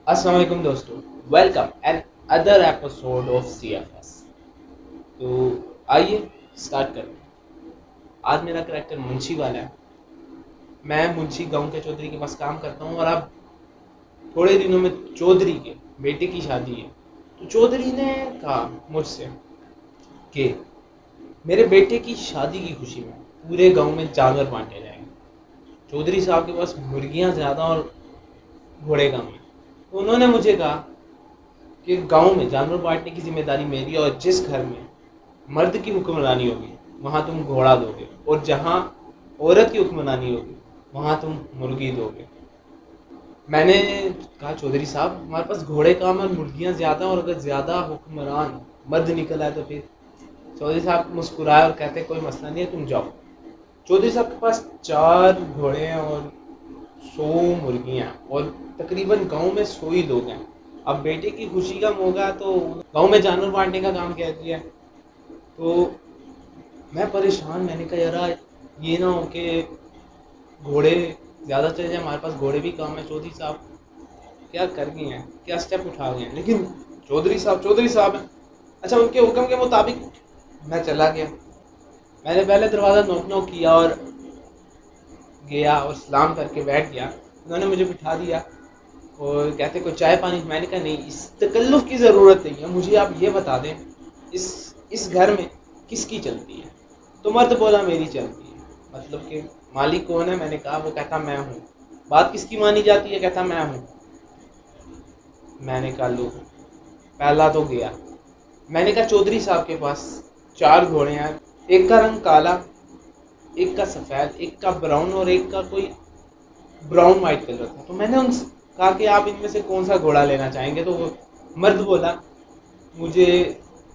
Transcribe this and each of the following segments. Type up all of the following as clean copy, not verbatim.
السلام علیکم دوستو، welcome another episode of C F S. تو آئیے اسٹارٹ کریں. آج میرا کریکٹر منشی والا ہے. میں منشی گاؤں کے چودھری کے پاس کام کرتا ہوں اور اب تھوڑے دنوں میں چودھری کے بیٹے کی شادی ہے. تو چودھری نے کہا مجھ سے کہ میرے بیٹے کی شادی کی خوشی میں پورے گاؤں میں جانور بانٹے جائیں گے. چودھری صاحب کے پاس مرغیاں زیادہ اور گھوڑے کم ہیں. تو انہوں نے مجھے کہا کہ گاؤں میں جانور بانٹنے کی ذمہ داری میری ہے، اور جس گھر میں مرد کی حکمرانی ہوگی وہاں تم گھوڑا دو گے، اور جہاں عورت کی حکمرانی ہوگی وہاں تم مرغی دو گے. میں نے کہا چودھری صاحب ہمارے پاس گھوڑے کام اور مرغیاں زیادہ، اور اگر زیادہ حکمران مرد نکل آئے تو پھر. چودھری صاحب مسکرائے اور کہتے کوئی مسئلہ نہیں ہے، تم جاؤ. چودھری صاحب کے پاس 4 گھوڑے ہیں اور 100 مرغیاں ہیں، اور تقریباً گاؤں میں 100 ہی لوگ ہیں. اب بیٹے کی خوشی کا موقع تو گاؤں میں جانور بانٹنے کا کام کہہ دیا. تو میں پریشان. میں نے کہا یار یہ نہ ہو کہ گھوڑے زیادہ چلے جائیں، ہمارے پاس گھوڑے بھی کم ہیں. چودھری صاحب کیا کر گئے ہیں، کیا اسٹیپ اٹھا گئے ہیں، لیکن چودھری صاحب ہیں. اچھا، ان کے حکم کے مطابق میں چلا گیا. میں نے پہلے دروازہ نوک کیا اور گیا اور سلام کر کے بیٹھ گیا. انہوں نے مجھے بٹھا دیا اور کہتے کوئی چائے پانی. میں نے کہا نہیں، اس تکلف کی ضرورت نہیں ہے، مجھے آپ یہ بتا دیں اس گھر میں کس کی چلتی ہے. تو مرد بولا میری چلتی ہے. مطلب کہ مالک کون ہے؟ میں نے کہا. وہ کہتا میں ہوں. بات کس کی مانی جاتی ہے؟ کہتا میں ہوں. میں نے کہا لو، پہلا تو گیا. میں نے کہا چودھری صاحب کے پاس 4 گھوڑے ہیں، ایک کا رنگ کالا، ایک کا سفید، ایک کا براؤن، اور ایک کا کوئی براؤن وائٹ کلر تھا. تو میں نے ان سے کہا کہ آپ ان میں سے کون سا گھوڑا لینا چاہیں گے؟ تو وہ مرد بولا مجھے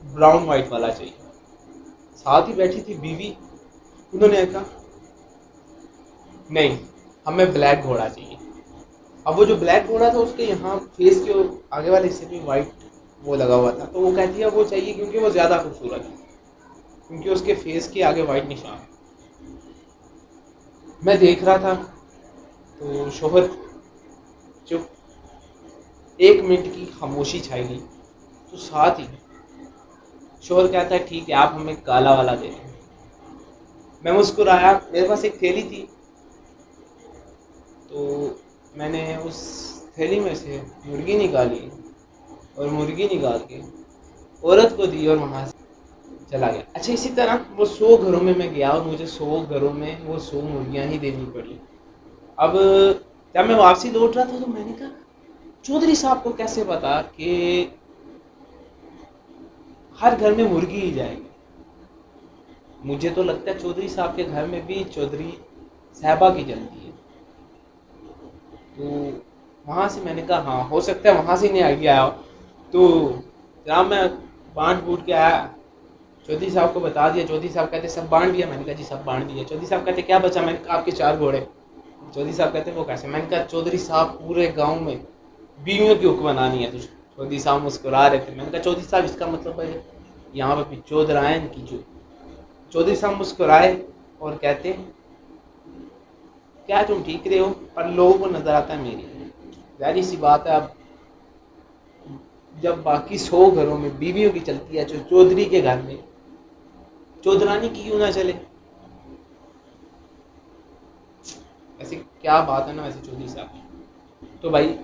براؤن وائٹ والا چاہیے. ساتھ ہی بیٹھی تھی بیوی. انہوں نے کہا نہیں، ہمیں بلیک گھوڑا چاہیے. اب وہ جو بلیک گھوڑا تھا اس کے یہاں فیس کے آگے والے حصے میں وائٹ وہ لگا ہوا تھا. تو وہ کہتی ہے وہ چاہیے کیونکہ وہ زیادہ خوبصورت ہے، کیونکہ اس کے فیس کے آگے وائٹ نشان. میں دیکھ رہا تھا تو شوہر چپ. 1 منٹ کی خاموشی چھائی گئی. تو ساتھ ہی شوہر کہتا ہے ٹھیک ہے، آپ ہمیں کالا والا دے دیں. میں مسکرایا. میرے پاس ایک تھیلی تھی تو میں نے اس تھیلی میں سے مرغی نکالی اور مرغی نکال کے عورت کو دی اور وہاں سے چلا گیا. اچھا، اسی طرح وہ 100 گھروں میں گیا اور مجھے 100 گھروں میں وہ 100 مرغیاں ہی دینی پڑی. اب جب میں واپسی لوٹ رہا تھا تو میں نے کہا چودھری صاحب کو کیسے پتا کہ ہر گھر میں مرغی ہی جائے گی؟ مجھے تو لگتا ہے چودھری صاحب کے گھر میں بھی چودھری صاحبہ کی چلتی ہے. تو وہاں سے میں نے کہا ہاں ہو سکتا ہے وہاں سے نہیں آئیڈیا آیا. تو جناب میں بانٹ بوٹ کے آیا، چودھری صاحب کو بتا دیا. چودھری صاحب کہتے سب بانٹ دیا. میں نے کہا جی سب بانٹ دیا. چودھری صاحب کہتے کیا بچا؟ میں نے کہا آپ کے 4 گھوڑے. چودھری صاحب کہتے وہ کیسے؟ میں نے کہا چودھری صاحب پورے گاؤں میں بیویوں کی حکمرانی ہے. تو چودھری صاحب مسکرا رہے تھے. میں نے کہا چودھری صاحب اس کا مطلب ہے یہاں پہ چودھرائن کی جو. چودھری صاحب مسکرائے اور کہتے کیا تم ٹھیک رہے ہو؟ پر لوگوں کو نظر آتا ہے میری. ظاہری سی بات ہے، اب جب باقی 100 گھروں میں بیویوں کی چلتی ہے جو چودھری کے گھر میں چودھرانی کی کیوں نہ چلے؟ ایسی کیا بات ہے نا ویسے چودھری صاحب کی. تو بھائی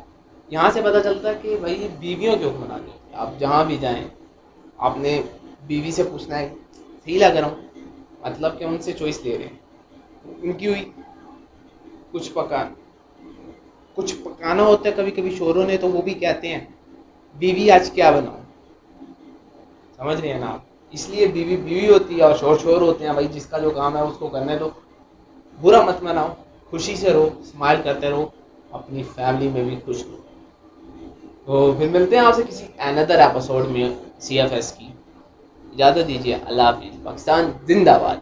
یہاں سے پتہ چلتا ہے کہ بھائی بیویوں کے حکمرانی ہوتی ہے. آپ جہاں بھی جائیں آپ نے بیوی سے پوچھنا ہے صحیح لگ رہا ہوں، مطلب کہ ان سے چوائس لے رہے ہیں. ان کی ہوئی کچھ پکانا ہوتا ہے کبھی کبھی شوروں نے، تو وہ بھی کہتے ہیں بیوی آج کیا بناؤ. سمجھ رہے ہیں نا آپ؟ اس لیے بیوی بیوی ہوتی ہے اور شور شور ہوتے ہیں. بھائی جس کا جو کام ہے اس کو کرنے دو، برا مت مناؤ، خوشی سے رہو، اسمائل کرتے رہو، اپنی فیملی میں بھی خوش رہو. تو پھر ملتے ہیں آپ سے کسی اندر ایپیسوڈ میں سی ایف ایس کی. اجازت دیجیے. اللہ حافظ. پاکستان زندہ باد.